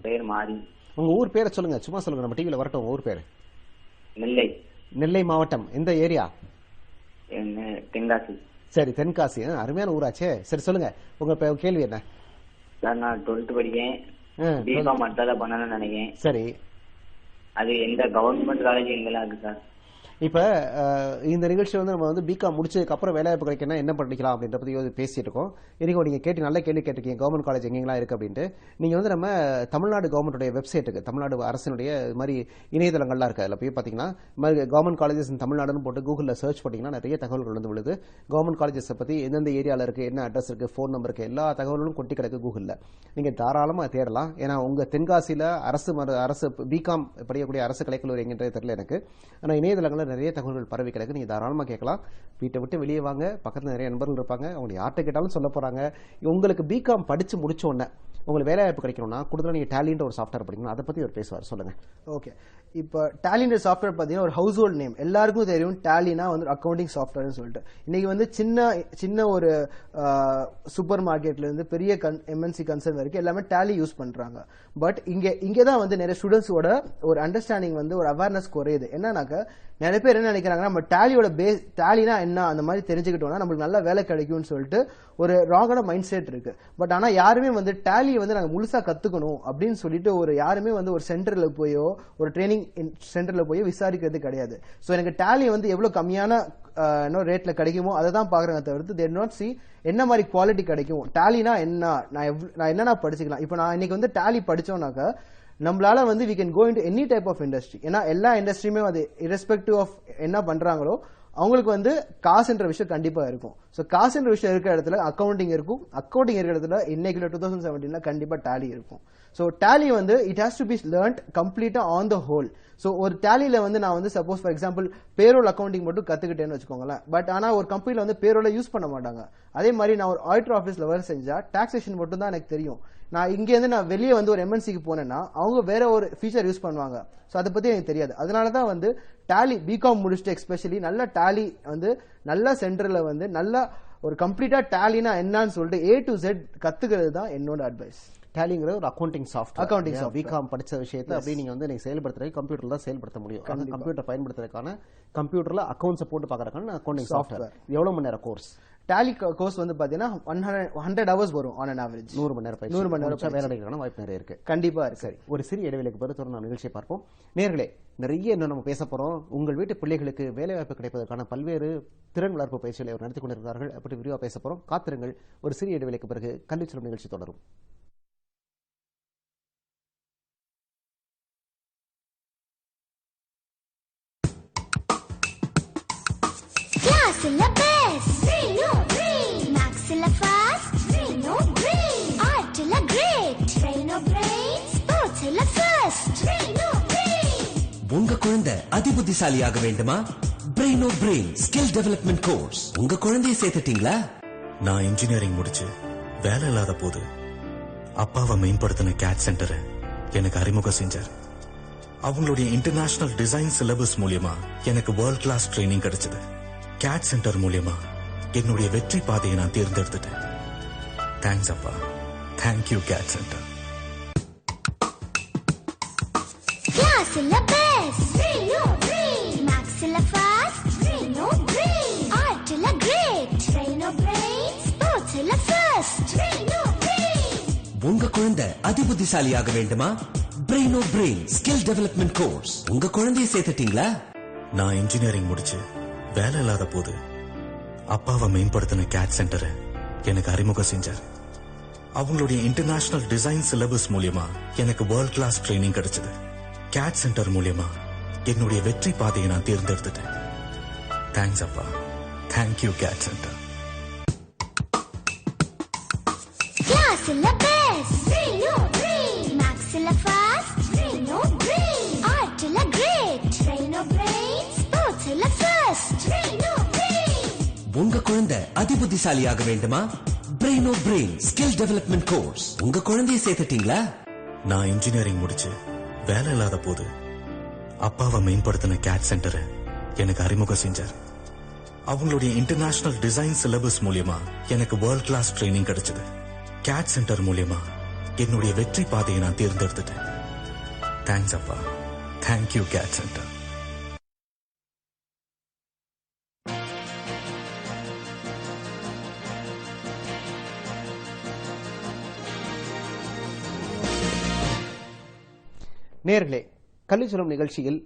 பேர் மாறி. உங்க ஊர் பேரை சொல்லுங்க, சும்மா சொல்லுங்க, நம்ம டிவில வரட்டும். உங்க ஊர் பேரு? நெல்லை. நெல்லை மாவட்டம் எந்த ஏரியா? தென்காசி. சரி, தென்காசி, அருமையான ஊராச்சே. சரி சொல்லுங்க, உங்க கேள்வி என்ன? சார் நான் 12th படிக்கேன். பிகாம் மட்டும் தான் பண்ணணும்னு நினைக்கிறேன். சரி, அது எந்த கவர்மெண்ட் காலேஜ் எங்கெல்லாம் இருக்கு சார்? இப்ப இந்த நிகழ்ச்சி வந்து நம்ம வந்து பிகாம் முடிச்சதுக்கு அப்புறம் வேலைவாய்ப்பு கிடைக்கணும் என்ன பண்ணிக்கலாம் அப்படின்ற பத்தி பேசிட்டு இருக்கோம். இன்னைக்கு நீங்க கேட்டு நல்ல கேள்வி கேட்டிருக்கீங்க, கவர்மெண்ட் காலேஜ் எங்கெல்லாம் இருக்கு அப்படின்ட்டு. நீங்க வந்து நம்ம தமிழ்நாடு கவர்மெண்ட்டுடைய வெப்சைட்டுக்கு, தமிழ்நாடு அரசினுடைய இது மாதிரி இணையதளங்கள்லாம் இருக்கு, அதில் போய் பார்த்தீங்கன்னா கவர்மெண்ட் காலேஜஸ் தமிழ்நாடுன்னு போட்டு கூகுளில் சர்ச் பண்ணிங்கன்னா நிறைய தகவல்கள் வந்து விழுது. கவர்மெண்ட் காலேஜஸை பத்தி எந்தெந்த ஏரியாவில் இருக்கு, என்ன அட்ரஸ் இருக்கு, ஃபோன் நம்பர் இருக்கு, எல்லா தகவல்களும் கொட்டி கிடக்கு கூகுளில். நீங்க தாராளமாக தேடலாம். ஏன்னா உங்க தென்காசியில் அரசு பிகாம் படிக்கக்கூடிய அரசு கலைக்கல்லூரி எங்கன்றது தெரியல எனக்கு. ஆனால் இணையதளங்களில் நிறைய தகவல்கள் பரவி கிடக்கு. நீங்க தாராளமா கேட்கலாம். வீட்டை விட்டு வெளியே வாங்க, பக்கத்துல நிறைய நண்பர்கள் இருப்பாங்க, அவங்க யார்கிட்ட கேட்டாலும் சொல்ல போறாங்க. உங்களுக்கு பிகாம் படிச்சு முடிச்ச உடனே உங்களுக்கு வேலை வாய்ப்பு கிடைக்கணும்னா கூடுதலா நீங்க டேலின்ற ஒரு சாஃப்ட்வேர் படிக்கணும். அதை பத்தி ஒரு பேசுவார், சொல்லுங்க. ஓகே, இப்போ டேலின்ற சாஃப்ட்வேர் பார்த்தீங்கன்னா ஒரு ஹவுஸ் ஹோல்ட் நேம், எல்லாருக்கும் தெரியும். டேலினா வந்து அக்கௌண்டிங் சாஃப்ட்வேர்னு சொல்லிட்டு இன்னைக்கு வந்து சின்ன ஒரு சூப்பர் மார்க்கெட்ல இருந்து பெரிய MNC கன்சர்ன் வரைக்கும் எல்லாமே டேலி யூஸ் பண்றாங்க. பட் இங்கே தான் வந்து நிறைய ஸ்டூடெண்ட்ஸோட ஒரு அண்டர்ஸ்டாண்டிங் வந்து ஒரு அவேர்னஸ் குறையுது. என்னன்னாக்க நிறைய பேர் என்ன நினைக்கிறாங்கன்னா, நம்ம டேலியோட டேலினா என்ன அந்த மாதிரி தெரிஞ்சுக்கிட்டோம்னா நம்மளுக்கு நல்ல வேலை கிடைக்கும்னு சொல்லிட்டு ஒரு ராங்கான மைண்ட் செட் இருக்கு. பட் ஆனா யாருமே வந்து டேலியை வந்து நாங்க முழுசா கத்துக்கணும் அப்படின்னு சொல்லிட்டு யாருமே வந்து ஒரு சென்டர்ல போயோ ஒரு ட்ரைனிங் சென்டர்ல போய் விசாரிக்கிறது கிடையாது. சோ எனக்கு டேலி வந்து எவ்வளவு கம்மியான ரேட்ல கிடைக்குமோ அதை தான் பாக்குறாங்க தவிர்த்து they not see என்ன மாதிரி குவாலிட்டி கிடைக்கும், டேலினா என்ன, நான் என்னன்னா படிச்சுக்கலாம். இப்போ நான் இன்னைக்கு வந்து டேலி படிச்சோம்னாக்க நம்மளால வந்து we can go into any type of industry. ஏன்னா எல்லா இண்டஸ்ட்ரியுமே அது irrespective of என்ன பண்றாங்களோ அவங்களுக்கு வந்து காசுன்ற விஷயம் கண்டிப்பா இருக்கும். சோ காசுன்ற விஷயம் இருக்கிற இடத்துல அக்கௌண்டிங் இருக்கும், அக்கௌண்டிங் இருக்கிற இடத்துல இன்னைக்கு 2017 கண்டிப்பா டேலி இருக்கும். சோ டேலி வந்து it has to be learned கம்ப்ளீட்டா ஆன் த ஹோல். சோ ஒரு டேலில வந்து நான் வந்து suppose for example payroll accounting மட்டும் கத்துக்கிட்டேன்னு வச்சுக்கோங்களேன். பட் ஆனா ஒரு கம்பெனில வந்து பேரோல யூஸ் பண்ண மாட்டாங்க. அதே மாதிரி நான் ஒரு ஆடிட்டர் ஆஃபீஸ்ல வேலை செஞ்சா டாக்ஸேஷன் மட்டும் தான் எனக்கு தெரியும். நான் இங்க இருந்து நான் வெளியே வந்து ஒரு MNCக்கு போனேன்னா அவங்க வேற ஒரு ஃபீச்சர் யூஸ் பண்ணுவாங்க. சோ அதை பத்தி எனக்கு தெரியாது. அதனாலதான் வந்து டேலி பிகாம் முடிச்சுட்டு எஸ்பெஷலி நல்ல டேலி வந்து நல்ல சென்டர்ல வந்து நல்ல ஒரு கம்ப்ளீட்டா டேலினா என்னன்னு சொல்லிட்டு A to Z கத்துக்கிறது தான் என்னோட அட்வைஸ். டேலிங்கிறது ஒரு அக்கௌண்டிங் சாஃப்ட்வேர். பிகாம் படிச்ச விஷயத்தை அப்படி நீங்க வந்து நீங்க செயல்படுத்துறது கம்ப்யூட்டர்ல தான் செயல்படுத்த முடியும். கம்ப்யூட்டர் பயன்படுத்துறதுக்கான கம்ப்யூட்டர்ல அக்கௌண்ட்ஸ் போட்டு பாக்குறதுக்கான அக்கௌண்டிங் சாஃப்ட்வேர். எவ்வளவு மணி நேரம் கோர்ஸ்? டேலி கோர்ஸ் வந்து பாத்தீங்கன்னா 100 hours வரும் ஆன் அன் ஆவரேஜ். 100 மணி நேரம் 100 மணி நேரம் வேலை கிடைக்கிறதுக்கான வாய்ப்பு நிறைய இருக்கு. கண்டிப்பா இருக்கு. சரி, ஒரு சிறிய இடைவெளிக்கு பிறகு தொடர்ந்து நம்ம நிகழ்ச்சியை பார்ப்போம். நேர்களே, நிறைய இன்னும் நம்ம பேச போறோம். உங்கள் வீட்டு பிள்ளைகளுக்கு வேலை வாய்ப்பு கிடைப்பதற்கான பல்வேறு திறன் வளர்ப்பு பயிற்சிகளை அவர் நடத்தி கொண்டிருக்கிறார்கள். அப்படி விரிவாக பேச போறோம். காத்திருங்கள். ஒரு சிறிய இடைவெளிக்கு பிறகு கல்வி செல்லும் நிகழ்ச்சி தொடரும். உங்க குழந்தை அதிபுத்திசாலியாக வேண்டுமா? Braino brain skill development course. உங்க குழந்தையை சேர்த்துட்டீங்களா? நான் இன்ஜினியரிங் முடிச்சு வேலை இல்லாத போது அப்பாவை மேம்படுத்தின கேட் சென்டரை எனக்கு அறிமுகம் செஞ்சார். அவங்களுடைய இன்டர்நேஷனல் டிசைன் சிலபஸ் மூலியமா எனக்கு வேர்ல்ட் கிளாஸ் ட்ரைனிங் கிடைச்சது. கேட் சென்டர் மூலியமா என்னுடைய வெற்றி பாதையை நான் தேர்ந்தெடுத்துட்டேன். தேங்க்ஸ் அப்பா. Thank you CADD centre. உங்க குழந்தை அதிபுத்திசாலியாக வேண்டுமா? Braino brain skill development course. உங்க குழந்தையை சேர்த்துட்டீங்களா? நான் இன்ஜினியரிங் முடிச்சு வேலை இல்லாத போது அப்பாவை மேம்படுத்தின கேட் சென்டரை எனக்கு அறிமுகம் செஞ்சார். அவங்களுடைய இன்டர்நேஷனல் டிசைன் சிலபஸ் மூலியமா எனக்கு வேர்ல்ட் கிளாஸ் ட்ரைனிங் கிடைச்சது. கேட் சென்டர் மூலியமா என்னுடைய வெற்றி பாதையை நான் தேர்ந்தெடுத்துட்டேன். தேங்க்ஸ் அப்பா. Thank you CADD centre. உங்க குழந்தை அதிபுத்திசாலியாக வேண்டுமா? Braino brain skill development course. உங்க குழந்தையை சேர்த்துட்டீங்களா? நான் இன்ஜினியரிங் முடிச்சு வேலை இல்லாத போது அப்பாவை மேம்படுத்தின கேட் சென்டரை எனக்கு அறிமுகம் செஞ்சார். அவங்களுடைய இன்டர்நேஷனல் டிசைன் சிலபஸ் மூலியமா எனக்கு வேர்ல்ட் கிளாஸ் ட்ரைனிங் கிடைச்சது. கேட் சென்டர் மூலியமா என்னுடைய வெற்றி பாதையை நான் தேர்ந்தெடுத்துட்டேன். தேங்க்ஸ் அப்பா. Thank you CADD centre. நேர்களே, கல்வி சொல்லும் நிகழ்ச்சியில்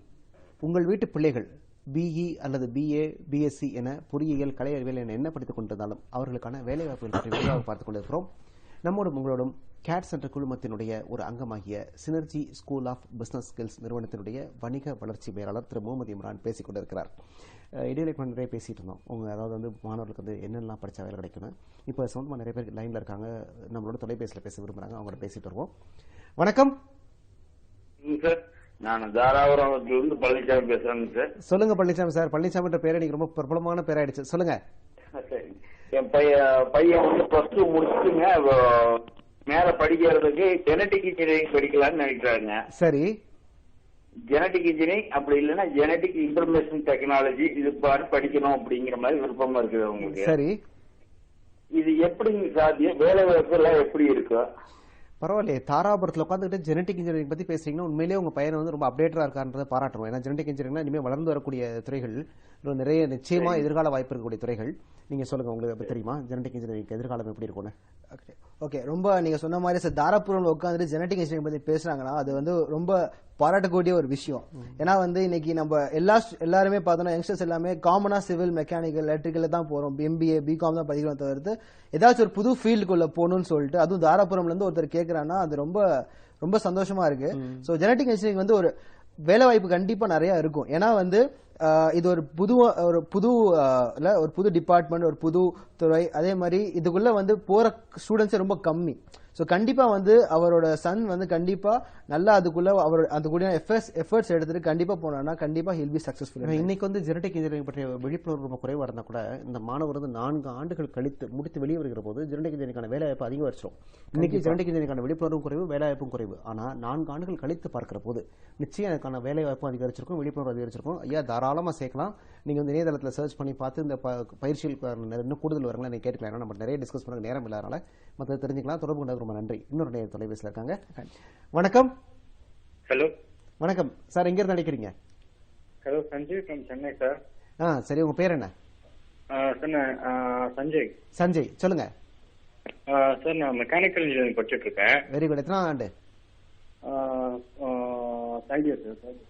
உங்கள் வீட்டு பிள்ளைகள் பிஇ அல்லது பிஏ, பிஎஸ்சி என பொறியியல், கலை அறிவியல் என என்ன படித்துக் கொண்டிருந்தாலும் அவர்களுக்கான வேலைவாய்ப்புகள் பற்றி விரிவாக பார்த்துக் கொண்டிருக்கிறோம். நம்மோடும் உங்களோடும் கேட் சென்டர் குழுமத்தினுடைய ஒரு அங்கமாகிய Synergy school of business skills நிறுவனத்தினுடைய வணிக வளர்ச்சி மேலாளர் திரு முகமது இம்ரான் பேசிக் கொண்டிருக்கிறார். இடையிலே நிறைய பேசிட்டு இருந்தோம். அதாவது மாணவர்களுக்கு என்னெல்லாம் படித்தா வேலை கிடைக்கணும். இப்போ சொந்தமாக நிறைய பேர் லைனில் இருக்காங்க, நம்மளோட தொலைபேசியில் பேச விரும்புகிறாங்க. அவங்களோட பேசிட்டு வருவோம். வணக்கம் சார். நான் தாராபுரத்திலிருந்து பழனிசாமி பேசுறேங்க சார். சொல்லுங்க பழனிசாமி சார். பழனிசாமின்ற பேர் எனக்கு ரொம்ப பிரபலமான பேராயிடுச்சு. சொல்லுங்க. என் பையன் வந்து பிளஸ் டூ முடிச்சுட்டுங்க மேல படிக்கிறதுக்கு ஜெனடிக் இன்ஜினியரிங் படிக்கலாம்னு நினைக்கிறாங்க. சரி. ஜெனடிக் இன்ஜினியரிங் அப்படி இல்லைன்னா ஜெனடிக் இன்ஃபர்மேஷன் டெக்னாலஜி இது படிக்கணும் அப்படிங்கிற மாதிரி விருப்பமா இருக்குது அவங்களுக்கு. சரி. இது எப்படிங்க சாத்தியம்? வேலை வாய்ப்பு எல்லாம் எப்படி இருக்கு? பரவாயில்லையே, தாராபுரத்தில் உட்காந்துக்கிட்டு ஜெனடிக் இன்ஜினியரிங் பத்தி பேசுறீங்கன்னா உண்மையிலேயே உங்க பையனை ரொம்ப அப்டேட்டரா இருக்கான்றதை பாராட்டணும். ஏன்னா ஜெனடிக் இன்ஜினியரிங் இனிமேல் வளர்ந்து வரக்கூடிய துறைகள், நிறைய நிச்சயமா எதிர்கால வாய்ப்பு இருக்கக்கூடிய துறைகள். நீங்க சொல்லுங்க, உங்களுக்கு தெரியுமா ஜெனடிக் இன்ஜினியரிங் எதிர்காலம் எப்படி இருக்கும்னு? ஓகே, ரொம்ப நீங்க சொன்ன மாதிரி சார் தாராபுரம் உட்காந்துட்டு ஜெனடிக் இன்ஜினியரிங் பத்தி பேசுறாங்கன்னா அது ரொம்ப பாராட்டக்கூடிய ஒரு விஷயம். ஏன்னா இன்னைக்கு நம்ம எல்லாருமே பார்த்தோம்னா யங்ஸ்டர்ஸ் எல்லாமே காமனா சிவில், மெக்கானிக்கல், எலக்ட்ரிக்கல் தான் போறோம். எம்பிஏ, பிகாம் தான் படிக்கிறோம் தவிர்த்து ஏதாச்சும் ஒரு புது ஃபீல்டுக்குள்ள போகணும்னு சொல்லிட்டு அதுவும் தாராபுரம்ல இருந்து ஒருத்தர் கேட்கறான்னா அது ரொம்ப ரொம்ப சந்தோஷமா இருக்கு. ஸோ ஜெனடிக் இன்ஜினியரிங் ஒரு வேலை வாய்ப்பு கண்டிப்பா நிறைய இருக்கும். ஏன்னா இது ஒரு புது டிபார்ட்மெண்ட், ஒரு புது துறை. அதே மாதிரி இதுக்குள்ள போற ஸ்டூடெண்ட்ஸ் ரொம்ப கம்மி. சோ கண்டிப்பா அவரோட சன் கண்டிப்பா நல்லா அதுக்குள்ள எஃபர்ட்ஸ் எடுத்துட்டு கண்டிப்பா போனா கண்டிப்பா ஹில் பி சக்சஸ்ஃபுல். இன்னைக்கு ஜெனடிக் இன்ஜினியரிங் பற்றிய விழிப்புணர்வு ரொம்ப குறைவா இருந்தா கூட இந்த மாணவர் 4 ஆண்டுகள் கழித்து முடித்து வெளியே வருகிற போது ஜெனடிக் இன்ஜினியரிங்கான வேலை வாய்ப்பு அதிகம் வச்சிரும். இன்னைக்கு ஜெனடிக் இன்ஜினியரிங்கான விழிப்புணர்வும் குறைவு, வேலை வாய்ப்பும் குறைவு. ஆனா 4 ஆண்டுகள் கழித்து பார்க்கிற போது நிச்சயம் அதுக்கான வேலை வாய்ப்பும் அதிகரிச்சிருக்கும், விழிப்புணர்வு அதிகரிச்சிருக்கும். ஐயா தாராளமா சேர்க்கலாம். நீங்க இணையதளத்தில் சர்ச் பண்ணி பார்த்து இந்த பயிற்சியில் இன்னும் கூடுதல் வரங்களை நீங்க கேட்கலாம். நம்ம நிறைய டிஸ்கஸ் பண்ண நேரம் இல்லாதனால மற்ற தெரிஞ்சுக்கலாம். தொடர்பு கொண்டது ரொம்ப நன்றி. இன்னொரு நேர தொலைபேசியில் இருக்காங்க. வணக்கம். ஹலோ. வணக்கம் சார், எங்க இருந்து அழைக்கிறீங்க? Hello, Sanjeev from Chennai sir. சரி, உங்க பேர் என்ன? சார் நான் சஞ்சய். சஞ்சய் சொல்லுங்க. சார் நான் மெக்கானிக்கல் இன்ஜினியரிங் படிச்சுட்டு இருக்கேன். Very good. எத்தனாவது ஆண்டு? Third year sir.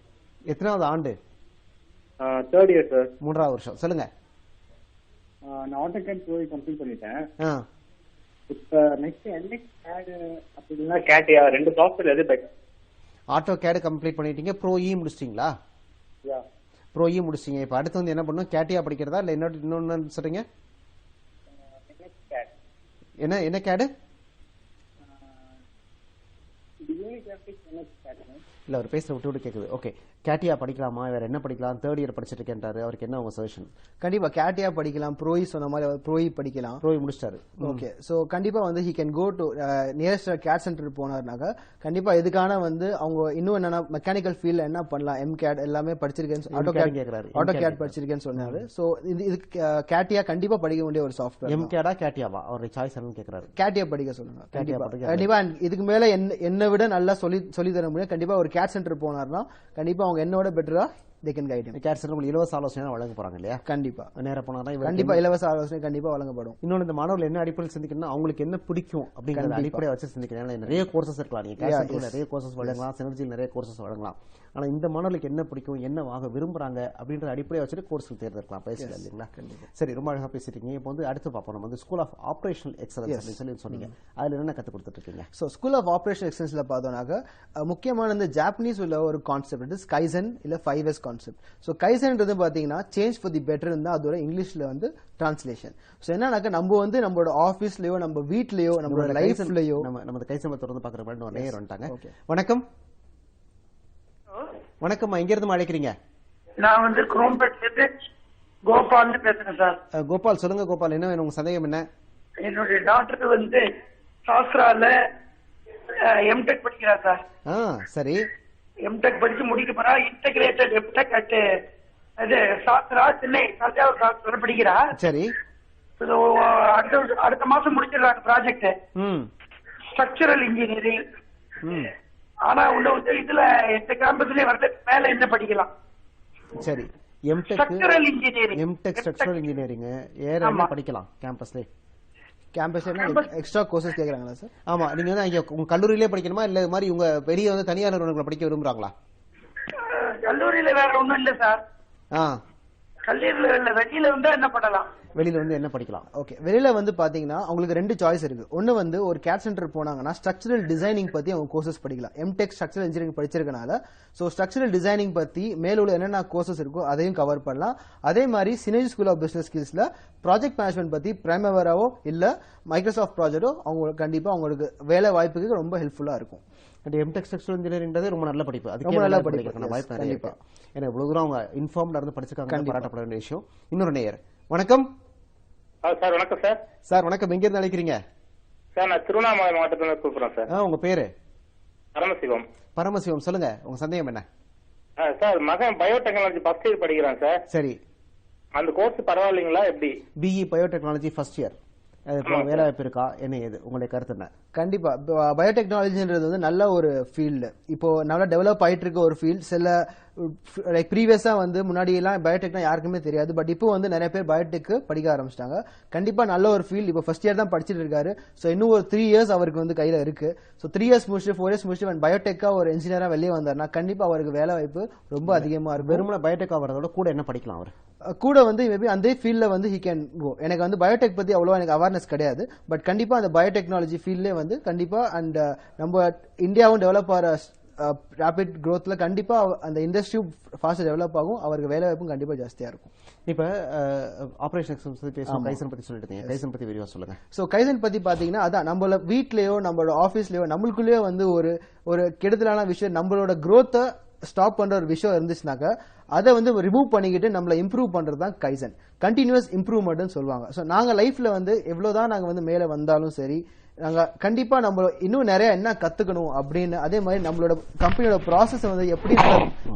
எத்தனாவது ஆண்டு? Third year sir. 3வது வருஷம். சொல்லுங்க. நான் ஆட்டோகேட் போய் கம்ப்ளீட் பண்ணிட்டேன். இப்ப நெக்ஸ்ட் என்எக்ஸ் கேட் அப்படின்னா கேட்டியா 2 சாஃப்ட்வேர் எது பெட்டர்? ஆட்டோ கேட் கம்ப்ளீட் பண்ணிட்டீங்க. ப்ரோ இ முடிச்சிட்டீங்களா? ப்ரோ இ முடிச்சிட்டீங்க. இப்போ அடுத்து வந்து என்ன பண்ணணும்? கேட்டியா படிக்கிறதா இல்லை இன்னொன்னு சொல்றீங்க? என்ன என்ன கேடு? இல்ல அவர் பேசுற விட்டு விட்டு கேக்குது. ஓகே, கேட்டியா படிக்கலாமா, வேற என்ன படிக்கலாம்? தேர்ட் இயர் படிச்சிட்டு இருக்கேன்றாரு. அவருக்கு என்ன உங்க சஜஷன்? கண்டிப்பா கேட்டியா படிக்கலாம். ப்ரோஇ சொன்ன மாதிரி ப்ரோஇ படிக்கலாம். ப்ரோஇ முடிச்சிட்டாரு. ஓகே, சோ கண்டிப்பா வந்து he can go to nearest CAD centre போனாருனாக்க கண்டிப்பா இதுக்கான வந்து அவங்க இன்னும் என்னன்னா மெக்கானிக்கல் ஃபீல்ட்ல என்ன பண்ணலாம், எம் கேட் எல்லாமே படிச்சிருக்கேன், ஆட்டோ கேட் படிச்சிருக்கேன்னு சொன்னாரு. சோ இது கேட்டியா கண்டிப்பா படிக்க வேண்டிய ஒரு சாஃப்ட்வேர். எம் கேடா கேட்டியாவா அவருடைய சாய்ஸ் என்னன்னு கேக்குறாரு. கேட்டியா படிக்க சொல்லுங்க. கண்டிப்பா இதுக்கு மேல என்னை விட நல்லா சொல்லி தர முடியும். கண்டிப்பா ஒரு கேட் சென்டர் போனார்னா கண்டிப்பா அவங்க என்னோட பெட்டரா they can guide him. CADD centre இலவச ஆலோசனை வழங்க போறாங்க இல்லையா? கண்டிப்பா நேரா போனா கண்டிப்பா இலவச ஆலோசனை கண்டிப்பா வழங்கப்படும். இன்னொன்று இந்த மாணவர்கள் என்ன அடிப்படையில் சிந்திக்கணும், அவங்களுக்கு என்ன பிடிக்கும் அப்படிங்கறத அடிப்படையை வச்சு சிந்திக்கணும். நிறைய கோர்சஸ் இருக்கலாம். நீங்க கேட் சென்டர்ல நிறைய கோர்சஸ் வழங்கலாம், சினர்ஜியில் நிறைய கோர்சஸ் வழங்கலாம். ஆனா இந்த மாணவர்களுக்கு என்ன பிடிக்கும், என்ன வாங்க விரும்புறாங்க அப்படின்ற அடிப்படையை வச்சுட்டு கோர்ஸ்கள் தேர்ந்தெடுக்கலாம். பேசலாம் இல்லைங்களா? சரி, ரொம்ப அழகா பேசிட்டீங்க. இப்போ வந்து அடுத்து பார்ப்போம். நம்ம வந்து ஸ்கூல் ஆஃப் ஆபரேஷனல் எக்ஸலன்ஸ் அப்படின்னு சொல்லி சொன்னீங்க. அதுல என்ன கத்து கொடுத்துட்டு இருக்கீங்க? ஸோ ஸ்கூல் ஆஃப் ஆபரேஷனல் எக்ஸலன்ஸ்ல பார்த்தோம்னாக்க முக்கியமான இந்த ஜாப்பனீஸ் உள்ள ஒரு கான்செப்ட் கைசன் இல்ல 5S கான்செப்ட். ஸோ கைசன்ன்றது பாத்தீங்கன்னா சேஞ்ச் ஃபார் தி பெட்டர் தான் அதோட இங்கிலீஷ்ல வந்து டிரான்ஸ்லேஷன். ஸோ என்னன்னாக்க நம்ம வந்து நம்மளோட ஆபீஸ்லயோ நம்ம வீட்லயோ நம்மளோட லைஃப்லயோ நம்ம கைசன் தொடர்ந்து பாக்குற மாதிரி ஒரு நேயர் வந்துட்டாங்க. வணக்கம். வணக்கம்மா, எங்க இருந்து அழைக்கிறீங்க? நான் வந்து குரோம்பேட்ல இருந்து கோபால் பேசுறேன் சார். கோபால் சொல்லுங்க. கோபால், என்ன வேணும், உங்க சந்தேகம் என்ன? என்னுடைய டாக்டருக்கு வந்து சாஸ்திரால எம்டெக் படிக்கிறா சார். சரி, எம்டெக் படிச்சு முடிக்க போறா. இன்டகிரேட்டட் எம்டெக் அட் இது சாஸ்திரா சென்னை தஞ்சாவூர் சாஸ்திரா படிக்கிறா. சரி, அடுத்த மாசம் முடிச்சிடறாங்க ப்ராஜெக்ட். Structural engineering. ஆனா இதுல எந்த கேம்பஸ்லயே வரல. மேல என்ன படிக்கலாம்? சரி, MTech structural engineering. MTech structural engineering என்ன படிக்கலாம் கேம்பஸ்ல? எக்ஸ்ட்ரா கோர்சஸ் கேக்குறாங்களா சார்? ஆமா, நீங்க வந்து அங்க உங்க கல்லூரியிலே படிக்கணுமா இல்ல மாதிரி உங்க வெளிய வந்து தனியார் நிறுவனங்களை படிக்க விரும்புறாங்களா? கல்லூரியில வேற ஒண்ணும் இல்ல சார். கல்லூரியில இல்ல, வெளியில வந்து என்ன பண்ணலாம்? வெளியில வந்து என்ன படிக்கலாம்? ஓகே, வெளியில வந்து பாத்தீங்கன்னா உங்களுக்கு 2 சாய்ஸ் இருக்கு. ஒன்னு வந்து ஒரு கேட் சென்டர் போனாங்கன்னா ஸ்ட்ரக்சரல் டிசைனிங் பத்தி அவங்க கோர்சஸ் படிக்கலாம். எம்டெக் ஸ்ட்ரக்சரல் இன்ஜினியரிங் படிச்சிருக்கனால சோ ஸ்ட்ரக்சரல் டிசைனிங் பத்தி மேலுள்ள என்னென்ன கோர்சஸ் இருக்கோ அதையும் கவர் பண்ணலாம். அதே மாதிரி சினர்ஜி ஸ்கூல் ஆஃப் பிசினஸ் ஸ்கில்ஸ்ல ப்ராஜெக்ட் மேனேஜ்மெண்ட் பத்தி பிரைமவராவோ இல்ல மைக்ரோசாஃப்ட் ப்ராஜெக்டோ அவங்க கண்டிப்பா அவங்களுக்கு வேலை வாய்ப்புக்கு ரொம்ப ஹெல்ப்ஃபுல்லா இருக்கும். எம்டெக் ஸ்ட்ரக்சரல் இன்ஜினியரிங்ன்றதே ரொம்ப நல்ல படிப்பு. ரொம்ப நல்ல படிப்பு. வாய்ப்பு கண்டிப்பா. ஏன்னா இவ்வளவு தூரம் அவங்க இன்ஃபார்ம்டா இருந்து படிச்சிருக்காங்க, பாராட்டப்பட வேண்டிய விஷயம். இன்னொரு நேயர். வணக்கம் சார். வணக்கம் சார். சார் வணக்கம், எங்க இருந்து அழைக்கிறீங்க? சார் நான் திருவண்ணாமலை மாவட்டத்துல கூப்பிடுறேன் சார். உங்க பேரு? பரமசிவம். பரமசிவம், சொல்லுங்க உங்க சந்தேகம் என்ன? சார் மகன் பயோடெக்னாலஜி ஃபர்ஸ்ட் இயர் படிக்கிறான் சார். சரி, அந்த கோர்ஸ் பரவாயில்லைங்களா? எப்படி? பிஇ பயோடெக்னாலஜி ஃபர்ஸ்ட் இயர் வேலை வாய்ப்பு இருக்கா, என்ன ஏது உங்களுடைய கருத்து என்ன? கண்டிப்பா பயோடெக்னாலஜின்றது வந்து நல்ல ஒரு ஃபீல்டு. இப்போ நல்லா டெவலப் ஆயிட்டு இருக்க ஒரு ஃபீல்ட். சில லைக் ப்ரீவியஸா வந்து முன்னாடி எல்லாம் பயோடெக்னா யாருக்குமே தெரியாது. பட் இப்போ வந்து நிறைய பேர் பயோடெக் படிக்க ஆரம்பிச்சிட்டாங்க. கண்டிப்பா நல்ல ஒரு ஃபீல்ட். இப்போ ஃபர்ஸ்ட் இயர் தான் படிச்சுட்டு இருக்காரு. ஸோ இன்னும் ஒரு 3 இயர்ஸ் அவருக்கு வந்து கையில இருக்கு. ஸோ 3 இயர்ஸ் முடிச்சுட்டு 4 இயர்ஸ் முடிச்சுட்டு பயோடெக்கா ஒரு இன்ஜினியரா வெளியே வந்தாருன்னா கண்டிப்பா அவருக்கு வேலை வாய்ப்பு ரொம்ப அதிகமா இருக்கும். வெறுமனே பயோடெக்கா வரதோட கூட என்ன படிக்கலாம்? அவர் கூட வந்து மேபி அந்த ஃபீல்ட்ல வந்து ஹி கேன் கோ. எனக்கு வந்து பயோடெக் பத்தி அவ்வளவா எனக்கு அவேர்னஸ் கிடையாது. பட் கண்டிப்பா அந்த பயோடெக்னாலஜி ஃபீல்ட்லேயே வந்து கண்டிப்பா அண்ட் நம்ம இந்தியாவும் டெவலப் ஆகிற ராபிட் growthல கண்டிப்பா அந்த இண்டஸ்ட்ரியும் ஃபாஸ்டா டெவலப் ஆகும். அவருக்கு வேலை வாய்ப்பும் கண்டிப்பா ஜாஸ்தியா இருக்கும். இப்ப ஆபரேஷன் எக்ஸலன்ஸ் பத்தி பேசுவோம். கைசன் பத்தி சொல்லிட்டீங்க. கைசன் பத்தி விரிவா சொல்லுங்க. சோ கைசன் பத்தி பாத்தீங்கன்னா அதான் நம்மளோட வீட்லயோ நம்மளோட ஆபீஸ்லயோ நம்மளுக்குள்ளேயோ வந்து ஒரு கெடுதலான விஷயம், நம்மளோட growth ஸ்டாப் பண்ற ஒரு விஷயம் இருந்துச்சுனாக்க அதை வந்து ரிமூவ் பண்ணிக்கிட்டு நம்மள இம்ப்ரூவ் பண்றது தான் கைசன். கண்டினியூஸ் இம்ப்ரூவ்மெண்ட் சொல்லுவாங்க. சோ நாங்க லைஃப்ல வந்து எவ்வளவுதான் நாங்க வந்து மேல வந்தாலும் சரி, நாங்க கண்டிப்பா நம்ம இன்னும் நிறைய என்ன கத்துக்கணும் அப்படின்னு, அதே மாதிரி நம்மளோட கம்பெனியோட ப்ராசஸ் வந்து எப்படி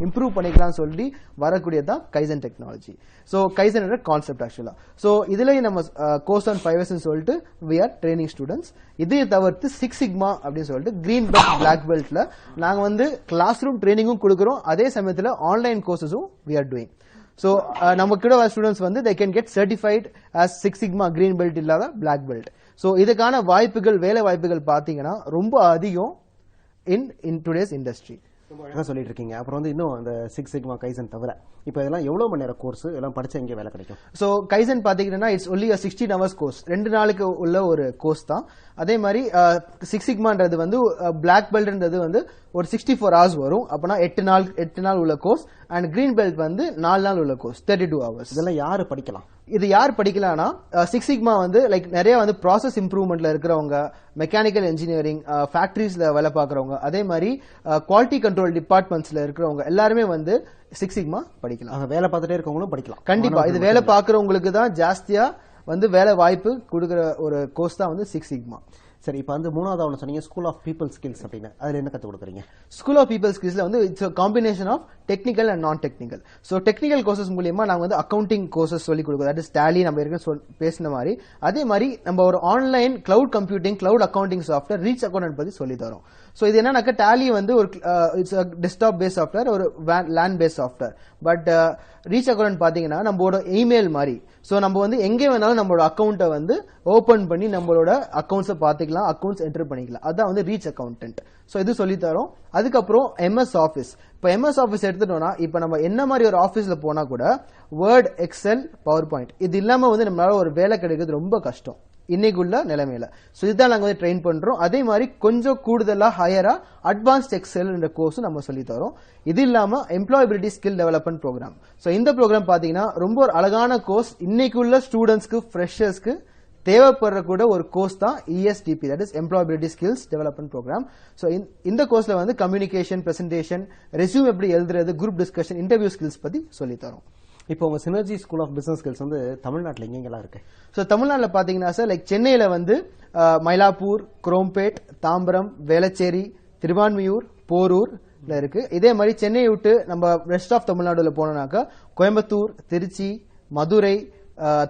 இம்ப்ரூவ் பண்ணிக்கலாம் சொல்லி வரக்கூடியதான் Kaizen technology. So Kaizen concept ஆக்சுவலா. சோ இதுலயும் நம்ம கோர்ஸ் ஆன் 5S சொல்லிட்டு we are training students. இதை தவிர்த்து 6 சிக்மா அப்படின்னு சொல்லிட்டு கிரீன் பெல்ட் பிளாக் பெல்ட்ல நாங்க வந்து கிளாஸ் ரூம் ட்ரைனிங்கும் கொடுக்குறோம். அதே சமயத்துல ஆன்லைன் கோர்சஸும் we are doing. ஸோ நம்ம கிட்ட வர ஸ்டூடெண்ட்ஸ் வந்து they can get certified as 6 Sigma green belt இல்லாத black belt. ஸோ இதுக்கான வாய்ப்புகள் வேலை வாய்ப்புகள் பார்த்தீங்கன்னா ரொம்ப அதிகம் in today's industry. ரொம்ப அழகாக சொல்லிட்டு இருக்கீங்க. அப்புறம் வந்து இன்னும் அந்த 6 Sigma கைசன் தவிர இப்போ இதெல்லாம் எவ்வளோ மணி நேரம் கோர்ஸ் எல்லாம் படிச்சா எங்கே வேலை கிடைக்கும்? ஸோ கைசன் பார்த்தீங்கன்னா இட்ஸ் ஒன்லி 16 hours கோர்ஸ், 2 நாளுக்கு உள்ள ஒரு கோர்ஸ் தான். அதே மாதிரி 6 சிக்மான்றது வந்து பிளாக் பெல்ட்ன்றது வந்து ஒரு 64 hours வரும். அப்போனா 8 நாள் உள்ள கோர்ஸ். அண்ட் கிரீன் பெல்ட் வந்து 4 நாள் உள்ள கோர்ஸ், 32 hours. இதெல்லாம் யாரு படிக்கலாம்? இது யார் படிக்கலாம்னா 6 சிக்மா வந்து லைக் நிறைய வந்து ப்ராசஸ் இம்ப்ரூவ்மெண்ட்ல இருக்கிறவங்க, மெக்கானிக்கல் இன்ஜினியரிங், ஃபேக்டரிஸ்ல வேலை பார்க்கறவங்க, அதே மாதிரி குவாலிட்டி கண்ட்ரோல் டிபார்ட்மெண்ட்ஸ்ல இருக்கிறவங்க எல்லாருமே வந்து 6 சிக்மா படிக்கலாம். வேலை பார்த்துட்டே இருக்கவங்களும் படிக்கலாம். கண்டிப்பா இது வேலை பார்க்கறவங்களுக்கு தான் ஜாஸ்தியா வந்து வேலை வாய்ப்பு கொடுக்கிற ஒரு கோர்ஸ் தான் வந்து 6 சிக்மா. சரி, இப்போ வந்து மூணாவது அவனை சொன்னீங்க ஸ்கூல் ஆஃப் பீப்புள் ஸ்கில்ஸ் அப்படின்னு, அதில் என்ன கற்றுக் கொடுக்குறீங்க? ஸ்கூல் ஆஃப் பீப்புள் ஸ்கில்ஸ்ல வந்து it's combination of technical and non technical. So technical courses மூலியமா நாங்கள் வந்து அக்கௌண்டிங் கோர்சஸ் சொல்லி கொடுக்குறோம். தட் இஸ் டேலி நம்ம ஏற்கனவே பேசின மாதிரி. அதே மாதிரி நம்ம ஒரு online cloud computing, cloud accounting software reach account பத்தி சொல்லி தரோம். ஸோ இது என்னன்னாக்கா டேலி வந்து ஒரு இட்ஸ் டெஸ்க்டாப் பேஸ் சாஃப்ட்வேர், ஒரு land base software. But reach account பாத்தீங்கன்னா நம்மளோட இமெயில் மாதிரி. ஸோ நம்ம வந்து எங்கே வேணாலும் நம்மளோட அக்கௌண்ட்டை வந்து ஓபன் பண்ணி நம்மளோட அக்கௌண்ட்ஸை பார்த்துக்கலாம், அக்கௌண்ட்ஸ் என்டர் பண்ணிக்கலாம். அதான் வந்து ரீச் அக்கௌண்டன்ட். ஸோ இது சொல்லித்தரோம். அதுக்கப்புறம் எம்எஸ் ஆஃபீஸ். இப்போ எம்எஸ் ஆஃபீஸ் எடுத்துட்டோம்னா இப்போ நம்ம என்ன மாதிரி ஒரு ஆஃபீஸ்ல போனா கூட வேர்ட், எக்ஸல், பவர் பாயிண்ட் இது இல்லாம வந்து நம்மளால ஒரு வேலை கிடைக்கிறது ரொம்ப கஷ்டம் இன்னைக்குள்ள நிலைமையில. ஸோ இதுதான் நாங்கள் வந்து ட்ரெயின் பண்றோம். அதே மாதிரி கொஞ்சம் கூடுதலா ஹையரா அட்வான்ஸ்ட் எக்ஸல் என்ற கோர்ஸும் நம்ம சொல்லி தரோம். இது இல்லாம employability skill development program. So இந்த ப்ரோக்ராம் பாத்தீங்கன்னா ரொம்ப ஒரு அழகான கோர்ஸ். இன்னைக்குள்ள ஸ்டூடெண்ட்ஸ்க்கு, ஃப்ரெஷர்ஸ்க்கு தேவைப்படுற கூட ஒரு கோர்ஸ் தான் ESDP, that is employability skills development program. So இந்த கோர்ஸ்ல வந்து கம்யூனிகேஷன், பிரசன்டேஷன், ரெஸ்யூம் எப்படி எழுதுறது, குரூப் டிஸ்கஷன், இன்டர்வியூ ஸ்கில்ஸ் பத்தி சொல்லி தரோம். இப்போ உங்க synergy school of business skills வந்து தமிழ்நாட்டில் எங்கெங்கெல்லாம் இருக்கு? ஸோ தமிழ்நாட்டில் பார்த்தீங்கன்னா சார் லைக் சென்னையில் வந்து மயிலாப்பூர், குரோம்பேட், தாம்பரம், வேளச்சேரி, திருவான்மியூர், போரூர்ல இருக்கு. இதே மாதிரி சென்னையை விட்டு நம்ம ரெஸ்ட் ஆஃப் தமிழ்நாடுல போனோம்னாக்கா கோயம்புத்தூர், திருச்சி, மதுரை,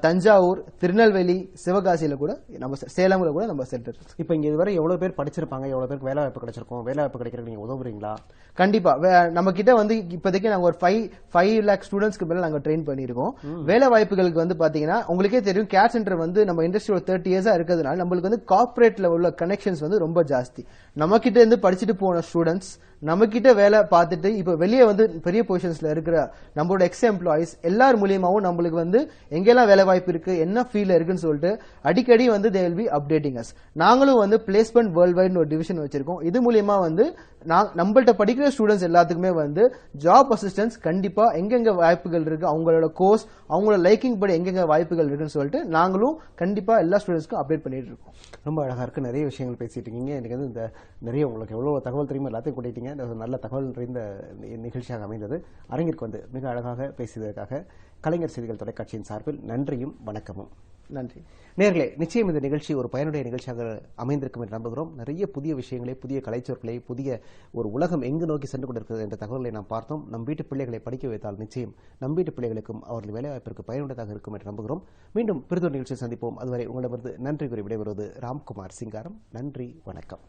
தஞ்சாவூர், திருநெல்வேலி, சிவகாசியில கூட நம்ம, சேலம்ல கூட நம்ம சென்டர். இப்போ இங்க இதுவரை எவ்வளவு பேர் படிச்சிருப்பாங்க, எவ்வளவு பேருக்கு வேலை வாய்ப்பு கிடைச்சிருக்கும்? வேலை வாய்ப்பு கிடைக்கிறதுக்கு நீங்க உதவுறீங்களா? கண்டிப்பா. நம்ம கிட்ட வந்து இப்போதைக்கு நாங்க ஒரு 5 lakh ஸ்டூடெண்ட்ஸ்க்கு மேல நாங்க ட்ரெயின் பண்ணிருக்கோம். வேலை வாய்ப்புகளுக்கு வந்து பாத்தீங்கன்னா உங்களுக்கே தெரியும், கேட் சென்டர் வந்து நம்ம இண்டஸ்ட்ரியோட 30 years இருக்கிறதுனால நம்மளுக்கு வந்து கார்பரேட்ல உள்ள கனெக்ஷன்ஸ் வந்து ரொம்ப ஜாஸ்தி. நம்ம கிட்ட இருந்து படிச்சுட்டு போன ஸ்டூடெண்ட்ஸ் நம்ம கிட்ட வேலை பார்த்துட்டு இப்ப வெளியே வந்து பெரிய பொசிஷன்ஸ்ல இருக்கிற நம்மளோட எக்ஸ் எம்ப்ளாயிஸ் எல்லார் மூலியமாவும் நம்மளுக்கு வந்து எங்கெல்லாம் வேலை வாய்ப்பு இருக்கு, என்ன ஃபீல்ட்ல இருக்குன்னு சொல்லிட்டு அடிக்கடி வந்து they will be updating us. நாங்களும் வந்து பிளேஸ்மெண்ட் வேர்ல்ட் வைட் ஒரு டிவிஷன் வச்சிருக்கோம். இது மூலியமா வந்து நம்மள்ட்ட படிக்கிற ஸ்டூடெண்ட்ஸ் எல்லாத்துக்குமே வந்து ஜாப் அசிஸ்டன்ஸ் கண்டிப்பா எங்கெங்க வாய்ப்புகள் இருக்கு, அவங்களோட கோர்ஸ், அவங்களோட லைக்கிங் படி எங்கெங்க வாய்ப்புகள் இருக்குன்னு சொல்லிட்டு நாங்களும் கண்டிப்பா எல்லா ஸ்டூடெண்ட்ஸ்க்கும் அப்டேட் பண்ணிட்டு இருக்கோம். ரொம்ப அழகா இருக்கு, நிறைய விஷயங்கள் பேசிட்டு இருக்கீங்க. எனக்கு வந்து இந்த நிறைய உங்களுக்கு எவ்வளவு தகவல் தெரியுமா எல்லாத்தையும் கூட்டிட்டீங்க. நல்ல தகவல் நிறைந்த நிகழ்ச்சியாக அமைந்தது. அரங்கிற்கு வந்து மிக அழகாக பேசியதற்காக கலைஞர் செய்திகள் தொலைக்காட்சியின் சார்பில் நன்றியும் வணக்கமும். நன்றி நேர்களே. நிச்சயம் இந்த நிகழ்ச்சி ஒரு பயனுடைய நிகழ்ச்சியாக அமைந்திருக்கும் என்று நம்புகிறோம். நிறைய புதிய விஷயங்களை, புதிய கலைச்சொற்களை, புதிய ஒரு உலகம் எங்கு நோக்கி சென்று கொண்டிருக்கிறது என்ற தகவல்களை நாம் பார்த்தோம். நம் வீட்டு பிள்ளைகளை படிக்க வைத்தால் நிச்சயம் நம் வீட்டு பிள்ளைகளுக்கும் அவர்கள் வேலைவாய்ப்பிற்கு பயனுள்ளதாக இருக்கும் என்று நம்புகிறோம். மீண்டும் பிரிதொரு நிகழ்ச்சியை சந்திப்போம். அதுவரை உங்களிடமிருந்து நன்றி கூறி விடைபெறுவது ராம்குமார் சிங்காரம். நன்றி, வணக்கம்.